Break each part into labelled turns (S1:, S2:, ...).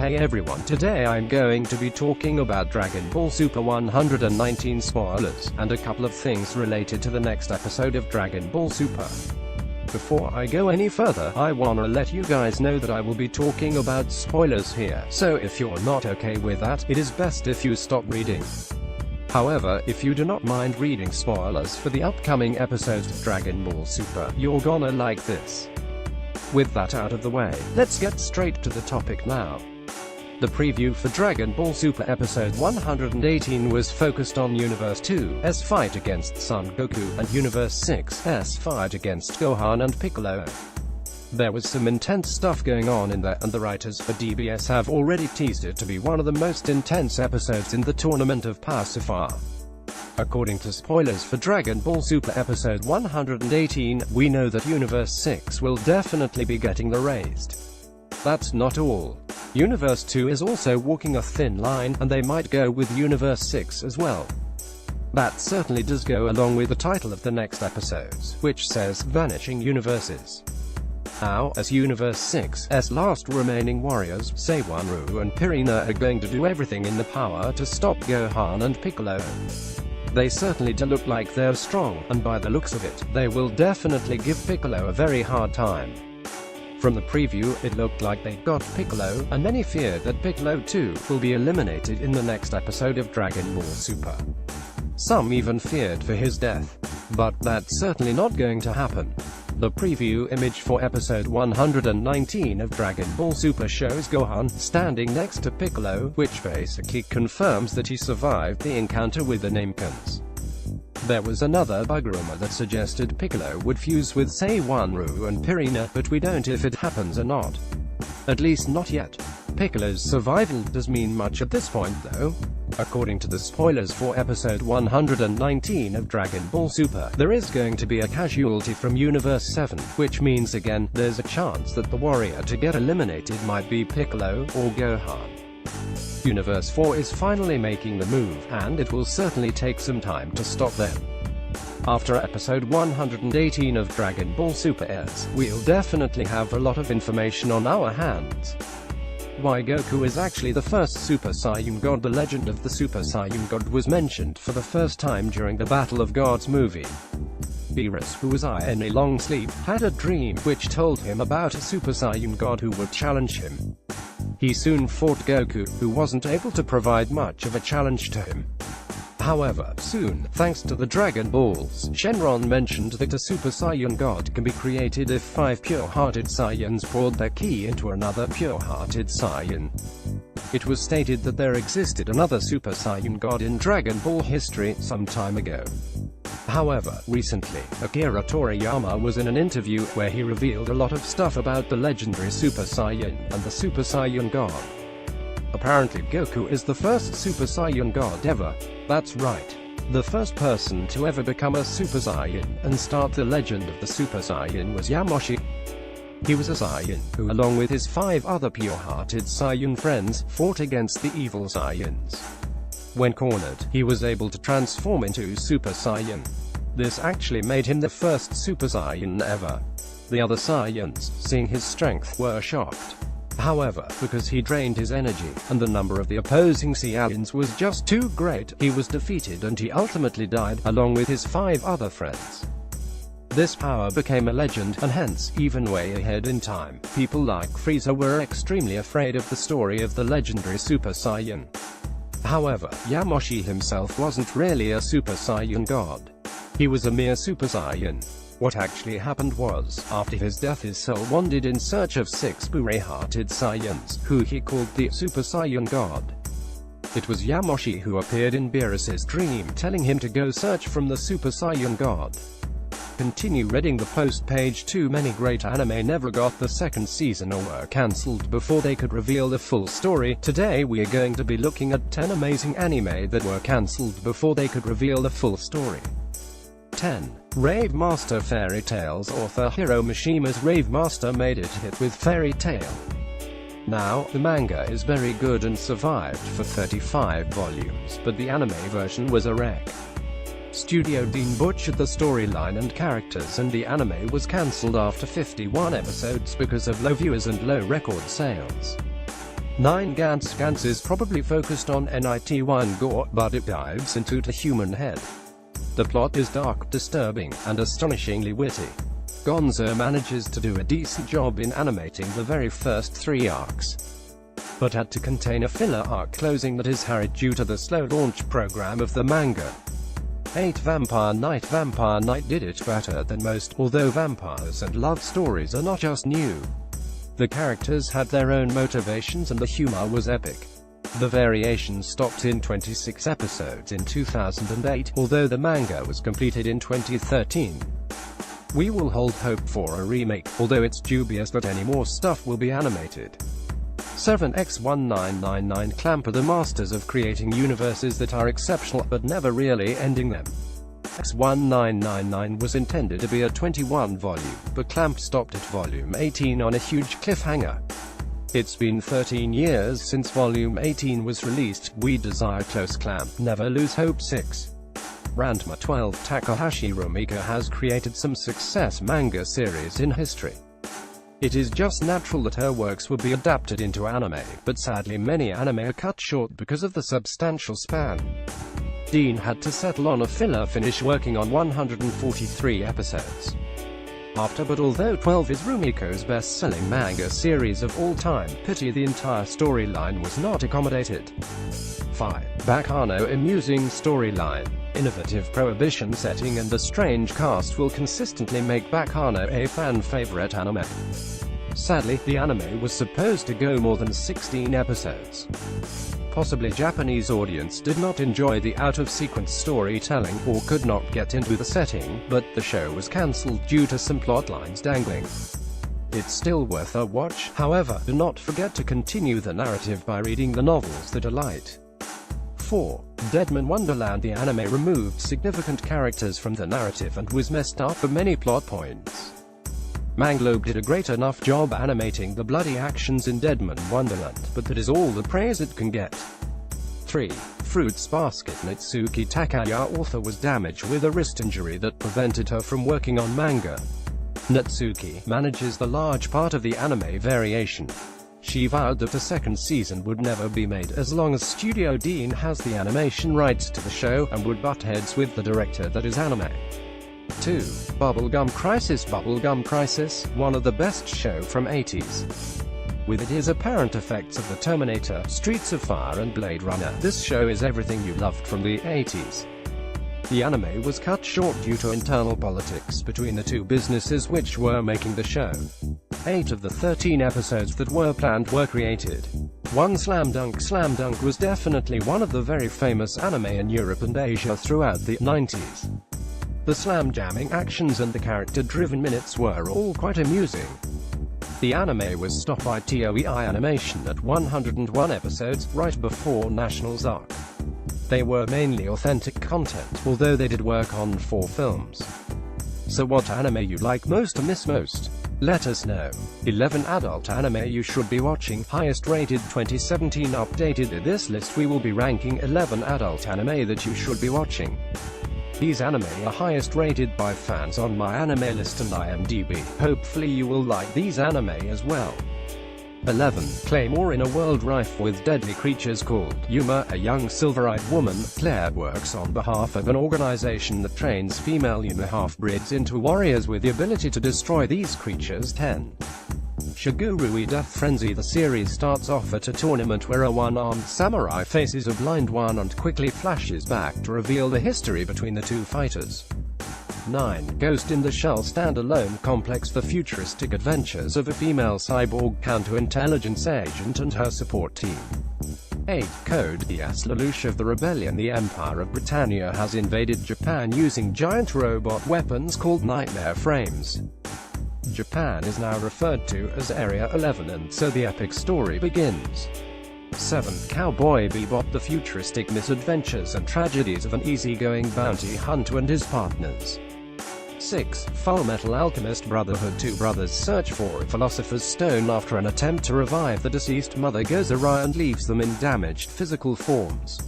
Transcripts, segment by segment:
S1: Hey everyone, today I'm going to be talking about Dragon Ball Super 119 spoilers, and a couple of things related to the next episode of Dragon Ball Super. Before I go any further, I wanna let you guys know that I will be talking about spoilers here, so if you're not okay with that, it is best if you stop reading. However, if you do not mind reading spoilers for the upcoming episodes of Dragon Ball Super, you're gonna like this. With that out of the way, let's get straight to the topic now. The preview for Dragon Ball Super episode 118 was focused on Universe 2's fight against Son Goku, and Universe 6's fight against Gohan and Piccolo. There was some intense stuff going on in there, and the writers for DBS have already teased it to be one of the most intense episodes in the Tournament of Power so far. According to spoilers for Dragon Ball Super episode 118, we know that Universe 6 will definitely be getting the raised. That's not all. Universe 2 is also walking a thin line, and they might go with Universe 6 as well. That certainly does go along with the title of the next episodes, which says Vanishing Universes. Now, as Universe 6's last remaining warriors, Seiwanru and Pirina are going to do everything in their power to stop Gohan and Piccolo. They certainly do look like they're strong, and by the looks of it, they will definitely give Piccolo a very hard time. From the preview, it looked like they got Piccolo, and many feared that Piccolo too will be eliminated in the next episode of Dragon Ball Super. Some even feared for his death. But that's certainly not going to happen. The preview image for episode 119 of Dragon Ball Super shows Gohan standing next to Piccolo, which basically confirms that he survived the encounter with the Namekins. There was another bug rumor that suggested Piccolo would fuse with Seiwanru and Pirina, but we don't know if it happens or not. At least not yet. Piccolo's survival does mean much at this point though. According to the spoilers for episode 119 of Dragon Ball Super, there is going to be a casualty from Universe 7, which means again, there's a chance that the warrior to get eliminated might be Piccolo or Gohan. Universe 4 is finally making the move, and it will certainly take some time to stop them. After episode 118 of Dragon Ball Super airs, we'll definitely have a lot of information on our hands. Why Goku is actually the first Super Saiyan God. The legend of the Super Saiyan God was mentioned for the first time during the Battle of Gods movie. Beerus, who was in a long sleep, had a dream which told him about a Super Saiyan God who would challenge him. He soon fought Goku, who wasn't able to provide much of a challenge to him. However, soon, thanks to the Dragon Balls, Shenron mentioned that a Super Saiyan God can be created if 5 pure-hearted Saiyans poured their ki into another pure-hearted Saiyan. It was stated that there existed another Super Saiyan God in Dragon Ball history some time ago. However, recently, Akira Toriyama was in an interview where he revealed a lot of stuff about the legendary Super Saiyan and the Super Saiyan God. Apparently Goku is the first Super Saiyan God ever. That's right. The first person to ever become a Super Saiyan and start the legend of the Super Saiyan was Yamoshi. He was a Saiyan who, along with his 5 other pure-hearted Saiyan friends, fought against the evil Saiyans. When cornered, he was able to transform into Super Saiyan. This actually made him the first Super Saiyan ever. The other Saiyans, seeing his strength, were shocked. However, because he drained his energy, and the number of the opposing Saiyans was just too great, he was defeated and he ultimately died, along with his 5 other friends. This power became a legend, and hence, even way ahead in time, people like Frieza were extremely afraid of the story of the legendary Super Saiyan. However, Yamoshi himself wasn't really a Super Saiyan God. He was a mere Super Saiyan. What actually happened was, after his death his soul wandered in search of 6 pure-hearted Saiyans, who he called the Super Saiyan God. It was Yamoshi who appeared in Beerus's dream, telling him to go search from the Super Saiyan God. Continue reading the post page. Too many great anime never got the second season or were cancelled before they could reveal the full story. Today we are going to be looking at 10 amazing anime that were cancelled before they could reveal the full story. 10. Rave Master Fairy Tales. Author Hiro Mishima's Rave Master made it hit with Fairy Tail. Now, the manga is very good and survived for 35 volumes, but the anime version was a wreck. Studio Dean butchered the storyline and characters, and the anime was cancelled after 51 episodes because of low viewers and low record sales. 9. Gantz. Gantz is probably focused on NIT1 gore, but it dives into the human head. The plot is dark, disturbing, and astonishingly witty. Gonzo manages to do a decent job in animating the very first 3 arcs, but had to contain a filler arc closing that is harried due to the slow launch program of the manga. 8. Vampire Knight. Vampire Knight did it better than most, although vampires and love stories are not just new. The characters had their own motivations and the humor was epic. The variations stopped in 26 episodes in 2008, although the manga was completed in 2013. We will hold hope for a remake, although it's dubious that any more stuff will be animated. 7. X1999. Clamp are the masters of creating universes that are exceptional but never really ending them. X1999 was intended to be a 21-volume, but Clamp stopped at volume 18 on a huge cliffhanger. It's been 13 years since volume 18 was released. We desire close Clamp, never lose hope. 6. Ranma 12. Takahashi Rumika has created some success manga series in history. It is just natural that her works will be adapted into anime, but sadly many anime are cut short because of the substantial span. Dean had to settle on a filler finish working on 143 episodes. But although 12 is Rumiko's best-selling manga series of all time, pity the entire storyline was not accommodated. 5. Baccano. Amusing storyline, innovative prohibition setting and a strange cast will consistently make Baccano a fan-favorite anime. Sadly, the anime was supposed to go more than 16 episodes. Possibly Japanese audience did not enjoy the out-of-sequence storytelling, or could not get into the setting, but the show was cancelled due to some plot lines dangling. It's still worth a watch, however, do not forget to continue the narrative by reading the novels that are light. 4. Deadman Wonderland. The anime removed significant characters from the narrative and was messed up for many plot points. Manglobe did a great enough job animating the bloody actions in Deadman Wonderland, but that is all the praise it can get. 3. Fruits Basket. Natsuki Takaya, author, was damaged with a wrist injury that prevented her from working on manga. Natsuki manages the large part of the anime variation. She vowed that a second season would never be made as long as Studio Dean has the animation rights to the show, and would butt heads with the director that is anime. 2. Bubblegum Crisis. Bubblegum Crisis, one of the best show from 80s. With its apparent effects of the Terminator, Streets of Fire and Blade Runner, this show is everything you loved from the 80s. The anime was cut short due to internal politics between the two businesses which were making the show. 8 of the 13 episodes that were planned were created. 1. Slam Dunk. Slam Dunk was definitely one of the very famous anime in Europe and Asia throughout the 90s. The slam jamming actions and the character-driven minutes were all quite amusing. The anime was stopped by Toei Animation at 101 episodes, right before National's arc. They were mainly authentic content, although they did work on 4 films. So what anime you like most or miss most? Let us know. 11 adult anime you should be watching, highest rated 2017 updated. In this list we will be ranking 11 adult anime that you should be watching. These anime are highest rated by fans on My Anime List and IMDb. Hopefully you will like these anime as well. 11. Claymore. In a world rife with deadly creatures called Yuma, a young silver-eyed woman, Claire, works on behalf of an organization that trains female Yuma half-breeds into warriors with the ability to destroy these creatures. 10. Shigurui Death Frenzy. The series starts off at a tournament where a one-armed samurai faces a blind one and quickly flashes back to reveal the history between the two fighters. 9. Ghost in the Shell. Standalone complex. The futuristic adventures of a female cyborg counterintelligence agent and her support team. 8. Code Geass. Lelouch of the Rebellion. The Empire of Britannia has invaded Japan using giant robot weapons called Nightmare Frames. Japan is now referred to as Area 11, and so the epic story begins. 7. Cowboy Bebop. The futuristic misadventures and tragedies of an easygoing bounty hunter and his partners. 6. Fullmetal Alchemist Brotherhood. 2 brothers search for a philosopher's stone after an attempt to revive the deceased mother goes awry and leaves them in damaged physical forms.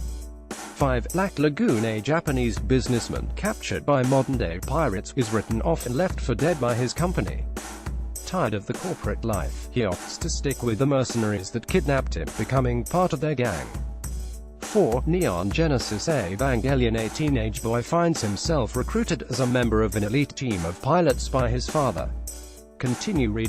S1: 5. Black Lagoon. A Japanese businessman captured by modern-day pirates is written off and left for dead by his company. Tired of the corporate life, he opts to stick with the mercenaries that kidnapped him, becoming part of their gang. 4. Neon Genesis Evangelion. A teenage boy finds himself recruited as a member of an elite team of pilots by his father. Continue reading.